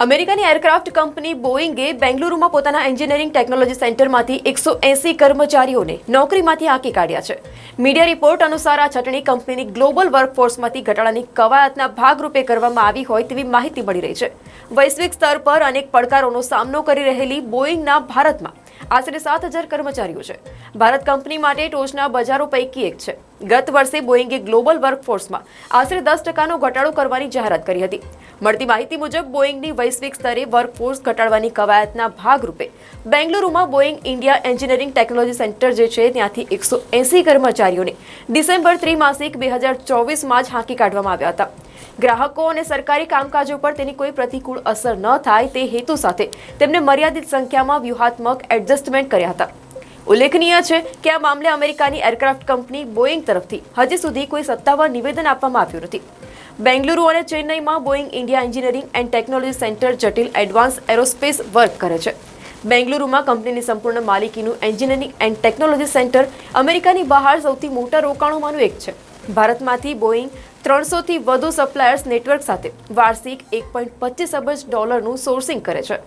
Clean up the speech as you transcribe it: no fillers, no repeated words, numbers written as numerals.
અમેરિકાની aircraft company બોઇંગે બેંગલુરુમાં પોતાના engineering technology સેન્ટરમાંથી 180 કર્મચારીઓને નોકરીમાંથી હાંકી કાઢ્યા છે. મીડિયા રિપોર્ટ અનુસાર આ છટણી કંપનીની ગ્લોબલ વર્કફોર્સમાંથી ઘટાડાની કવાયતના ભાગરૂપે કરવામાં આવી હોય તેવી માહિતી મળી રહી છે. વૈશ્વિક સ્તર પર અનેક પડકારોનો સામનો કરી રહેલી બોઇંગના ભારતમાં આશરે 7,000 કર્મચારીઓ છે. ભારત કંપની માટે ટોચના બજારો પૈકી એક છે. ગત વર્ષે બોઇંગે ગ્લોબલ વર્કફોર્સમાં આશરે 10% ઘટાડો કરવાની જાહેરાત કરી હતી. મળતી માહિતી મુજબ બોઇંગની વૈશ્વિક સ્તરે વર્કફોર્સ ઘટાડવાની કવાયતના ભાગરૂપે બેંગલુરુમાં Boeing India engineering technology centre જે છે ત્યાંથી 180 કર્મચારીઓને ડિસેમ્બર ત્રિમાસિક 2024માં જ હાંકી કાઢવામાં આવ્યા હતા. ગ્રાહકો અને સરકારી કામકાજો પર તેની કોઈ પ્રતિકૂળ અસર ન થાય તે હેતુ સાથે તેમને મર્યાદિત સંખ્યામાં વ્યૂહાત્મક એડજસ્ટમેન્ટ કર્યા હતા. ઉલ્લેખનીય છે કે આ મામલે અમેરિકાની એરક્રાફ્ટ કંપની બોઇંગ તરફથી હજી સુધી કોઈ સત્તાવાર નિવેદન આપવામાં આવ્યું નથી. બેંગલુરુ અને ચેન્નઈમાં Boeing India engineering and technology centre જટિલ એડવાન્સ એરોસ્પેસ વર્ક કરે છે. બેંગલુરુમાં કંપનીની સંપૂર્ણ માલિકીનું એન્જિનિયરિંગ એન્ડ ટેકનોલોજી સેન્ટર અમેરિકાની બહાર સૌથી મોટા રોકાણોમાંનું એક છે. ભારતમાંથી બોઇંગ 300થી વધુ સપ્લાયર્સ નેટવર્ક સાથે વાર્ષિક $1.25 અબજ સોર્સિંગ કરે છે.